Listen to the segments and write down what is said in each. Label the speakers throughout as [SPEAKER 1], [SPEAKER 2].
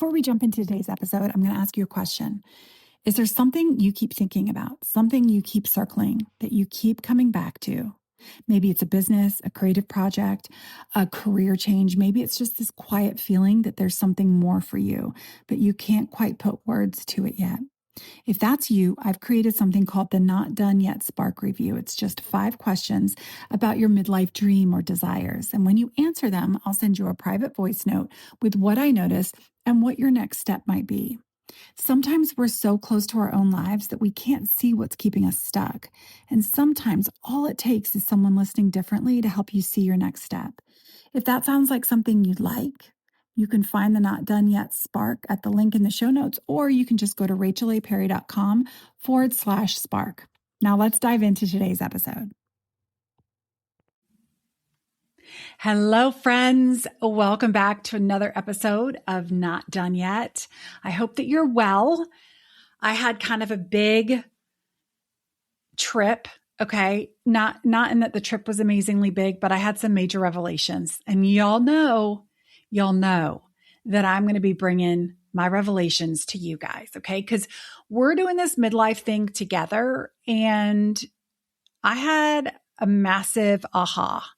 [SPEAKER 1] Before we jump into today's episode, I'm going to ask you a question. Is there something you keep thinking about, something you keep circling that you keep coming back to? Maybe it's a business, a creative project, a career change. Maybe it's just this quiet feeling that there's something more for you, but you can't quite put words to it yet. If that's you, I've created something called the Not Done Yet Spark Review. It's just 5 questions about your midlife dream or desires. And when you answer them, I'll send you a private voice note with what I noticed and what your next step might be. Sometimes we're so close to our own lives that we can't see what's keeping us stuck. And sometimes all it takes is someone listening differently to help you see your next step. If that sounds like something you'd like, you can find the Not Done Yet Spark at the link in the show notes, or you can just go to rachelaperry.com/spark. Now let's dive into today's episode. Hello, friends. Welcome back to another episode of Not Done Yet. I hope that you're well. I had kind of a big trip. Okay. Not in that the trip was amazingly big, but I had some major revelations, and y'all know that I'm going to be bringing my revelations to you guys. Okay. Cause we're doing this midlife thing together, and I had a massive aha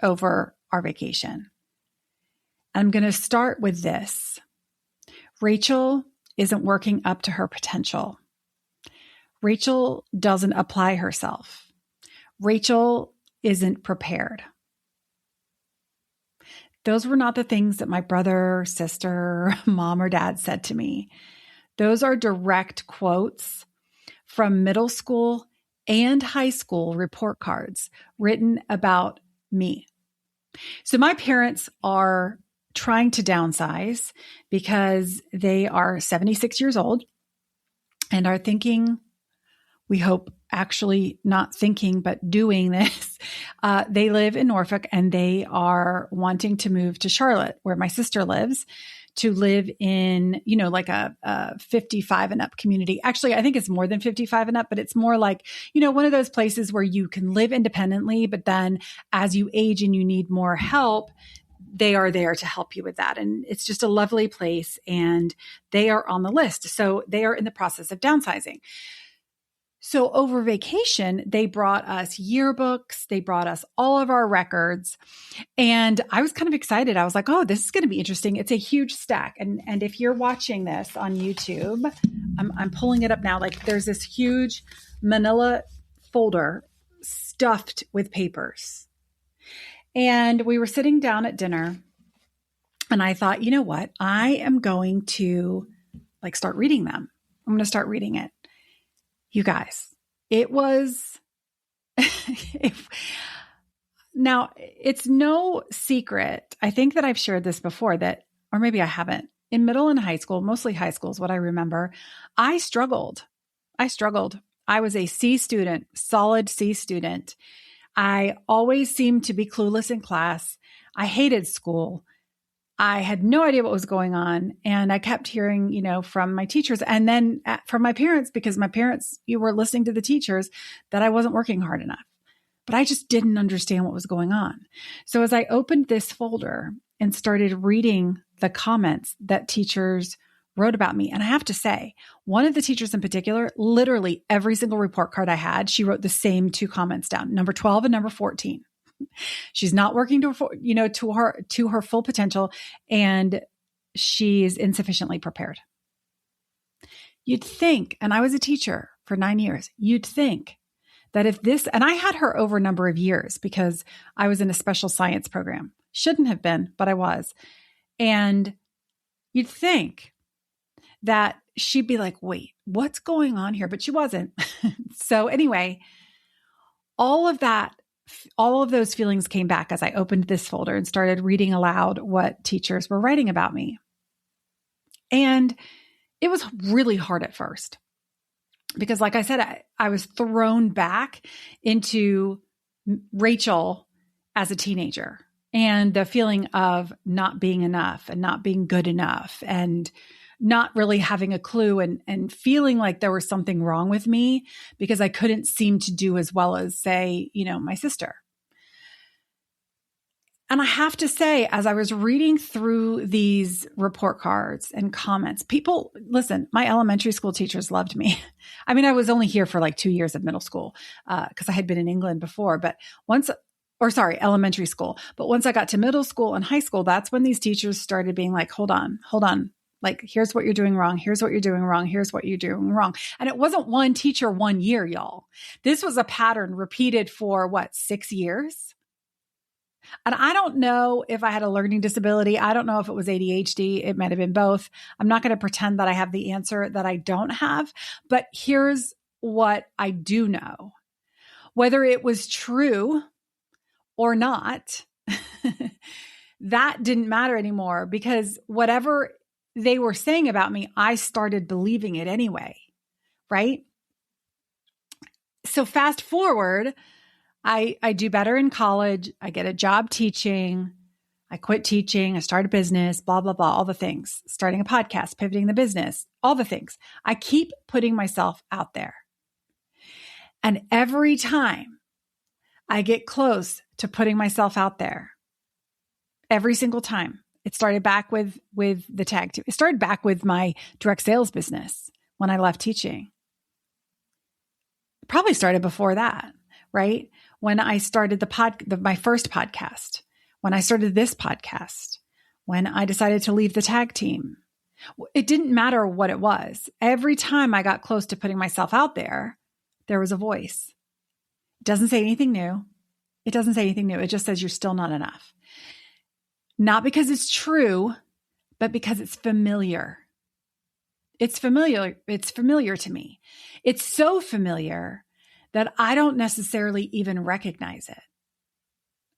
[SPEAKER 1] over our vacation. I'm going to start with this. Rachel isn't working up to her potential. Rachel doesn't apply herself. Rachel isn't prepared. Those were not the things that my brother, sister, mom, or dad said to me. Those are direct quotes from middle school and high school report cards written about me. So my parents are trying to downsize because they are 76 years old and are thinking, we hope actually not thinking, but doing this. They live in Norfolk, and they are wanting to move to Charlotte, where my sister lives, to live in, like a 55 and up community. Actually, I think it's more than 55 and up, but it's more like, one of those places where you can live independently, but then as you age and you need more help, they are there to help you with that. And it's just a lovely place, and they are on the list. So they are in the process of downsizing. So over vacation, they brought us yearbooks. They brought us all of our records. And I was kind of excited. I was like, oh, this is going to be interesting. It's a huge stack. And if you're watching this on YouTube, I'm pulling it up now. Like, there's this huge manila folder stuffed with papers. And we were sitting down at dinner, and I thought, you know what? I am going to start reading them. I'm going to start reading it. You guys, it was, now it's no secret. I think that I've shared this before, that, or maybe I haven't. In middle and high school, mostly high school is what I remember, I struggled. I was a C student, solid C student. I always seemed to be clueless in class. I hated school. I had no idea what was going on. And I kept hearing, from my teachers, and then from my parents, because my parents, you were listening to the teachers, that I wasn't working hard enough. But I just didn't understand what was going on. So as I opened this folder and started reading the comments that teachers wrote about me, and I have to say, one of the teachers in particular, literally every single report card I had, she wrote the same 2 comments down, number 12 and number 14. She's not working to her full potential, and she's insufficiently prepared. You'd think, and I was a teacher for 9 years, you'd think that if this, and I had her over a number of years because I was in a special science program. Shouldn't have been, but I was. And you'd think that she'd be like, wait, what's going on here? But she wasn't. So anyway, all of those feelings came back as I opened this folder and started reading aloud what teachers were writing about me. And it was really hard at first because, like I said, I was thrown back into Rachel as a teenager, and the feeling of not being enough and not being good enough and not really having a clue, and feeling like there was something wrong with me because I couldn't seem to do as well as, say, my sister. And I have to say, as I was reading through these report cards and comments, people, listen, my elementary school teachers loved me. I mean, I was only here for like 2 years of middle school because I had been in England before, elementary school. But once I got to middle school and high school, that's when these teachers started being like, hold on. Like, here's what you're doing wrong. Here's what you're doing wrong. Here's what you're doing wrong. And it wasn't one teacher 1 year, y'all. This was a pattern repeated for 6 years? And I don't know if I had a learning disability. I don't know if it was ADHD. It might have been both. I'm not going to pretend that I have the answer that I don't have. But here's what I do know. Whether it was true or not, that didn't matter anymore, because whatever they were saying about me, I started believing it anyway, right? So fast forward, I do better in college. I get a job teaching. I quit teaching. I start a business, blah, blah, blah, all the things, starting a podcast, pivoting the business, all the things. I keep putting myself out there. And every time I get close to putting myself out there, every single time, it started back with the tag team. It started back with my direct sales business when I left teaching. It probably started before that, right? When I started my first podcast, when I started this podcast, when I decided to leave the tag team, it didn't matter what it was. Every time I got close to putting myself out there, there was a voice. It doesn't say anything new. It doesn't say anything new. It just says you're still not enough. Not because it's true, but because it's familiar. It's familiar. It's familiar to me. It's so familiar that I don't necessarily even recognize it.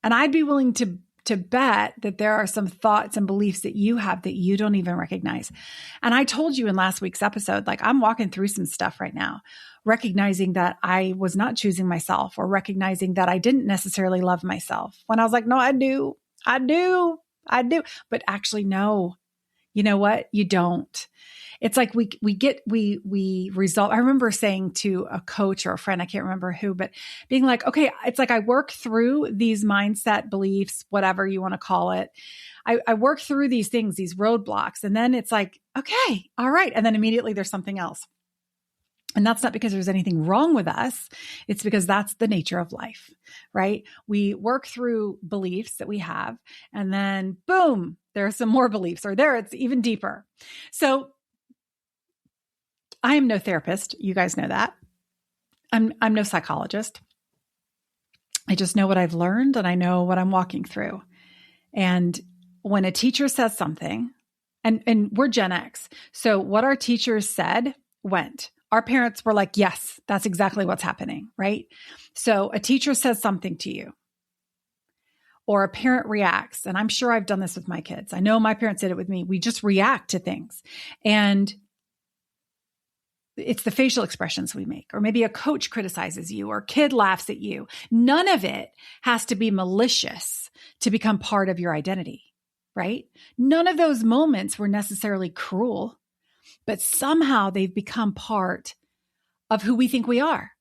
[SPEAKER 1] And I'd be willing to bet that there are some thoughts and beliefs that you have that you don't even recognize. And I told you in last week's episode, like, I'm walking through some stuff right now, recognizing that I was not choosing myself, or recognizing that I didn't necessarily love myself, when I was like, no, I do. But actually, no, you know what? You don't. It's like we resolve. I remember saying to a coach or a friend, I can't remember who, but being like, okay, it's like I work through these mindset beliefs, whatever you want to call it. I work through these things, these roadblocks, and then it's like, okay, all right. And then immediately there's something else. And that's not because there's anything wrong with us. It's because that's the nature of life, right? We work through beliefs that we have, and then boom, there are some more beliefs, or there it's even deeper. So I am no therapist. You guys know that. I'm no psychologist. I just know what I've learned, and I know what I'm walking through. And when a teacher says something, and we're Gen X, so what our teachers said went. Our parents were like, yes, that's exactly what's happening, right? So a teacher says something to you, or a parent reacts. And I'm sure I've done this with my kids. I know my parents did it with me. We just react to things. And it's the facial expressions we make, or maybe a coach criticizes you, or a kid laughs at you. None of it has to be malicious to become part of your identity, right? None of those moments were necessarily cruel, but somehow they've become part of who we think we are.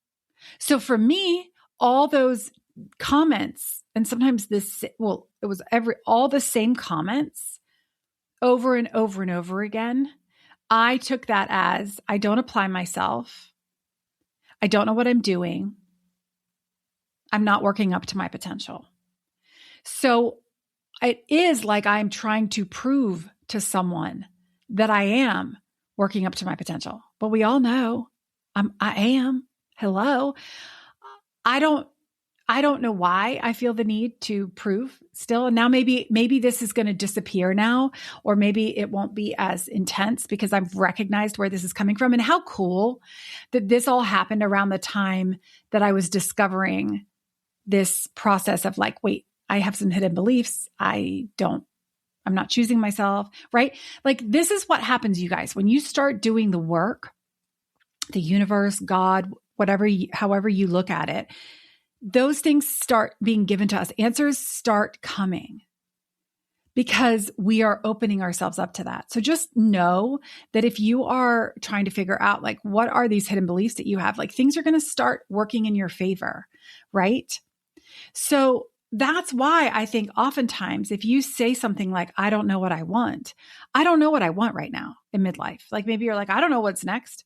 [SPEAKER 1] So for me, all those comments, and sometimes it was all the same comments over and over and over again, I took that as, I don't apply myself. I don't know what I'm doing. I'm not working up to my potential. So it is like I'm trying to prove to someone that I am working up to my potential. But we all know I am. Hello. I don't know why I feel the need to prove still. And now maybe this is going to disappear now, or maybe it won't be as intense because I've recognized where this is coming from. And how cool that this all happened around the time that I was discovering this process of like, wait, I have some hidden beliefs. I'm not choosing myself, right? Like, this is what happens, you guys, when you start doing the work, the universe, God, however you look at it, those things start being given to us. Answers start coming because we are opening ourselves up to that. So just know that if you are trying to figure out, like, what are these hidden beliefs that you have, like, things are going to start working in your favor, right? So that's why I think oftentimes if you say something like, I don't know what I want, I don't know what I want right now in midlife. Like maybe you're like, I don't know what's next.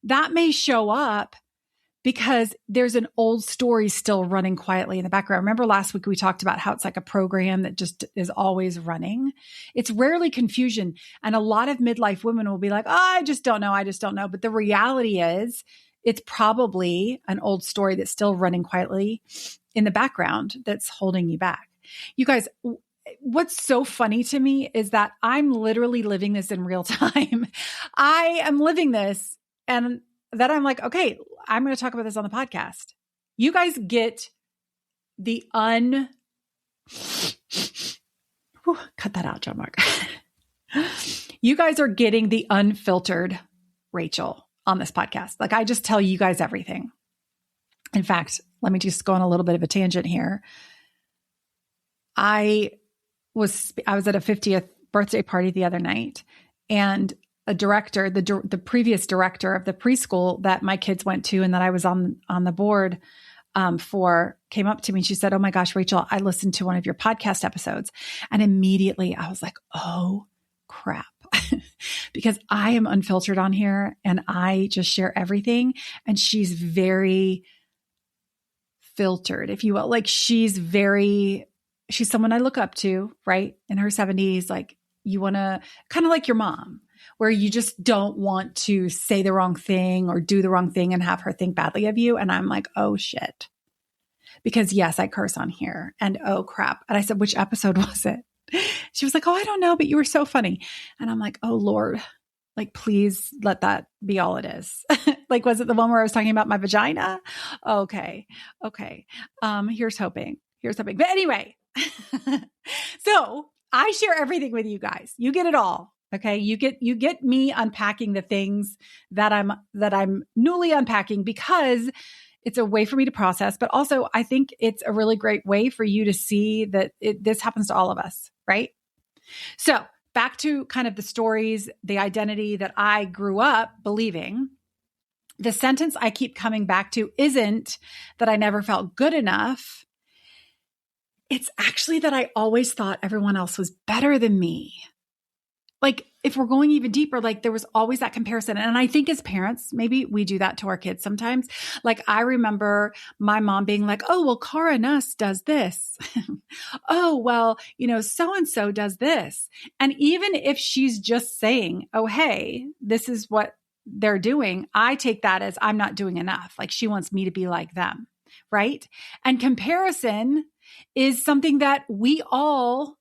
[SPEAKER 1] That may show up because there's an old story still running quietly in the background. Remember last week we talked about how it's like a program that just is always running. It's rarely confusion. And a lot of midlife women will be like, oh, I just don't know. I just don't know. But the reality is it's probably an old story that's still running quietly in the background that's holding you back. You guys, what's so funny to me is that I'm literally living this in real time. I am living this, and that I'm like, okay, I'm going to talk about this on the podcast. You guys get the cut that out, John Mark. You guys are getting the unfiltered Rachel on this podcast. Like I just tell you guys everything. In fact, let me just go on a little bit of a tangent here. I was at a 50th birthday party the other night, and a director, the previous director of the preschool that my kids went to and that I was on the board for, came up to me and she said, oh my gosh, Rachel, I listened to one of your podcast episodes. And immediately I was like, oh crap. Because I am unfiltered on here and I just share everything. And she's very filtered, if you will. Like she's someone I look up to, right? In her 70s, like you want to kind of like your mom, where you just don't want to say the wrong thing or do the wrong thing and have her think badly of you. And I'm like, oh shit. Because yes, I curse on here and oh crap. And I said, which episode was it? She was like, oh, I don't know, but you were so funny. And I'm like, oh Lord, like, please let that be all it is. Like, was it the one where I was talking about my vagina? Okay. Here's hoping. But anyway, so I share everything with you guys. You get it all. Okay. You get me unpacking the things that I'm newly unpacking because it's a way for me to process, but also I think it's a really great way for you to see that this happens to all of us. Right. So back to kind of the stories, the identity that I grew up believing. The sentence I keep coming back to isn't that I never felt good enough. It's actually that I always thought everyone else was better than me. Like if we're going even deeper, like there was always that comparison. And I think as parents, maybe we do that to our kids sometimes. Like I remember my mom being like, oh, well, Cara Nuss does this. Oh, well, so-and-so does this. And even if she's just saying, oh, hey, this is what they're doing, I take that as I'm not doing enough. Like she wants me to be like them. Right. And comparison is something that we all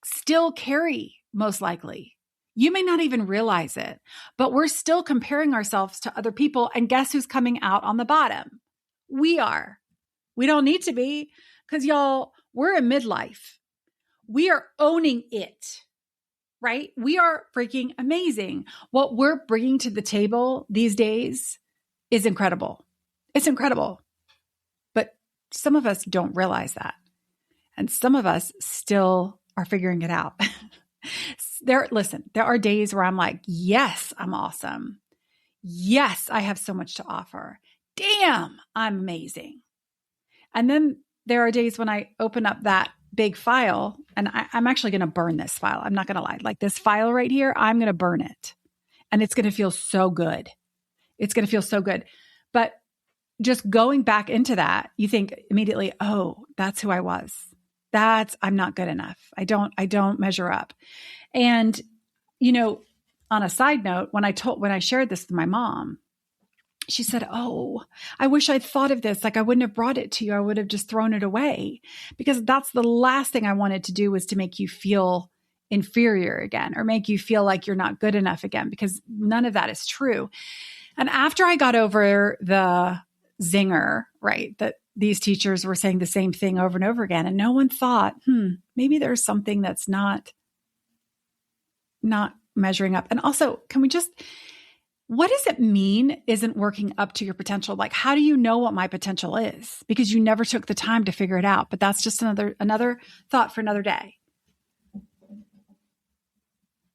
[SPEAKER 1] still carry, most likely. You may not even realize it, but we're still comparing ourselves to other people. And guess who's coming out on the bottom? We are. We don't need to be because y'all, we're in midlife. We are owning it, right? We are freaking amazing. What we're bringing to the table these days is incredible. It's incredible. But some of us don't realize that. And some of us still are figuring it out. There are days where I'm like, yes, I'm awesome. Yes, I have so much to offer. Damn, I'm amazing. And then there are days when I open up that big file and I'm actually going to burn this file. I'm not going to lie. Like this file right here, I'm going to burn it. And it's going to feel so good. It's going to feel so good. But just going back into that, you think immediately, oh, that's who I was. I'm not good enough. I don't measure up. And, on a side note, when I shared this with my mom, she said, oh, I wish I'd thought of this. Like I wouldn't have brought it to you. I would have just thrown it away because that's the last thing I wanted to do was to make you feel inferior again or make you feel like you're not good enough again, because none of that is true. And after I got over the zinger, right, that these teachers were saying the same thing over and over again, and no one thought, maybe there's something that's not measuring up. And also, what does it mean isn't working up to your potential? Like, how do you know what my potential is? Because you never took the time to figure it out. But that's just another thought for another day.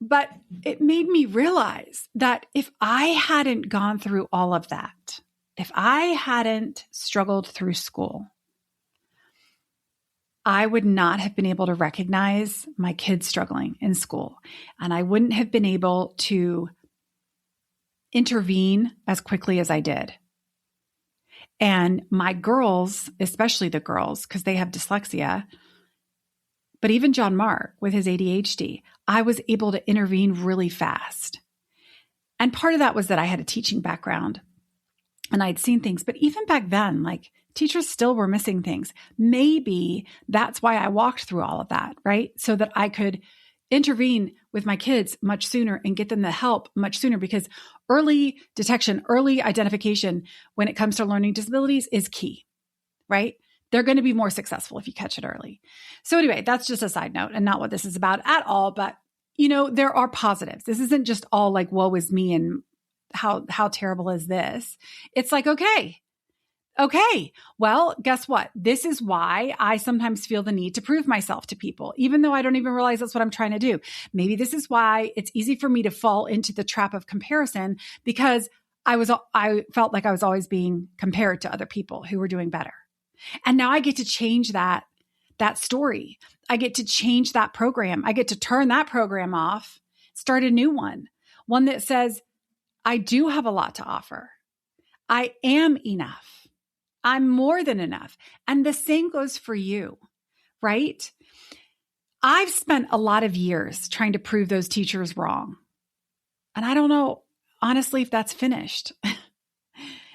[SPEAKER 1] But it made me realize that if I hadn't gone through all of that, if I hadn't struggled through school, I would not have been able to recognize my kids struggling in school. And I wouldn't have been able to intervene as quickly as I did. And my girls, especially the girls, because they have dyslexia, but even John Mark with his ADHD, I was able to intervene really fast. And part of that was that I had a teaching background and I'd seen things. But even back then, like teachers still were missing things. Maybe that's why I walked through all of that, right? So that I could intervene with my kids much sooner and get them the help much sooner, because early detection, early identification when it comes to learning disabilities is key, right? They're going to be more successful if you catch it early. So anyway, that's just a side note and not what this is about at all. But, there are positives. This isn't just all like, woe is me and how terrible is this? It's like, okay, well, guess what? This is why I sometimes feel the need to prove myself to people, even though I don't even realize that's what I'm trying to do. Maybe this is why it's easy for me to fall into the trap of comparison, because I felt like I was always being compared to other people who were doing better. And now I get to change that story. I get to change that program. I get to turn that program off, start a new one that says, I do have a lot to offer. I am enough. I'm more than enough. And the same goes for you, right? I've spent a lot of years trying to prove those teachers wrong. And I don't know, honestly, if that's finished.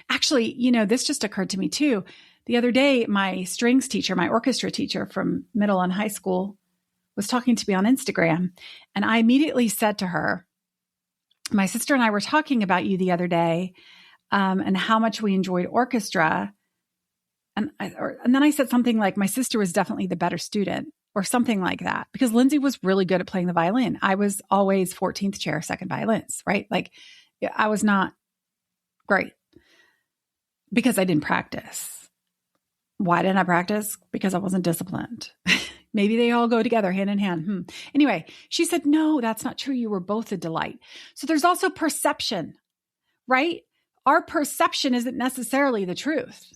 [SPEAKER 1] Actually, this just occurred to me too. The other day, my strings teacher, my orchestra teacher from middle and high school, was talking to me on Instagram. And I immediately said to her, my sister and I were talking about you the other day, and how much we enjoyed orchestra. And then I said something like, my sister was definitely the better student, or something like that, because Lindsay was really good at playing the violin. I was always 14th chair, second violins, right? Like I was not great because I didn't practice. Why didn't I practice? Because I wasn't disciplined. Maybe they all go together hand in hand. Anyway, she said, no, that's not true. You were both a delight. So there's also perception, right? Our perception isn't necessarily the truth.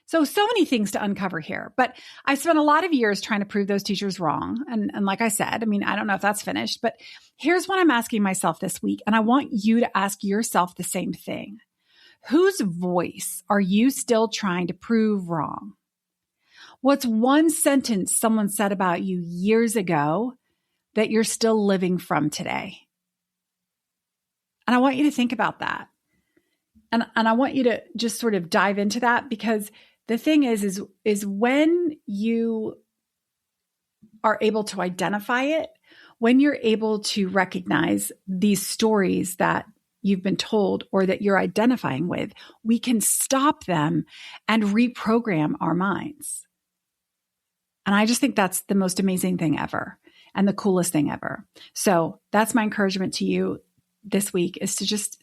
[SPEAKER 1] So many things to uncover here. But I spent a lot of years trying to prove those teachers wrong. And like I said, I don't know if that's finished, but here's what I'm asking myself this week. And I want you to ask yourself the same thing. Whose voice are you still trying to prove wrong? What's one sentence someone said about you years ago that you're still living from today? And I want you to think about that. And I want you to just sort of dive into that, because the thing is when you are able to identify it, when you're able to recognize these stories that you've been told or that you're identifying with, we can stop them and reprogram our minds. And I just think that's the most amazing thing ever and the coolest thing ever. So that's my encouragement to you this week, is to just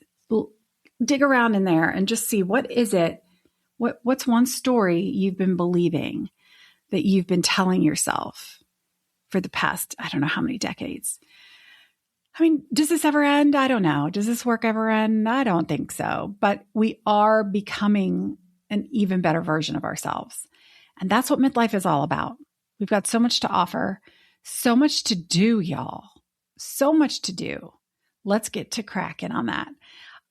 [SPEAKER 1] dig around in there and just see, what is it? What's one story you've been believing that you've been telling yourself for the past, I don't know how many decades? Does this ever end? I don't know. Does this work ever end? I don't think so. But we are becoming an even better version of ourselves. And that's what midlife is all about. We've got so much to offer, so much to do, y'all. So much to do. Let's get to cracking on that.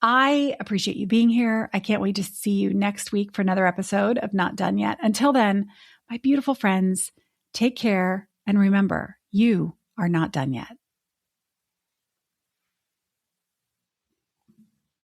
[SPEAKER 1] I appreciate you being here. I can't wait to see you next week for another episode of Not Done Yet. Until then, my beautiful friends, take care. And remember, you are not done yet.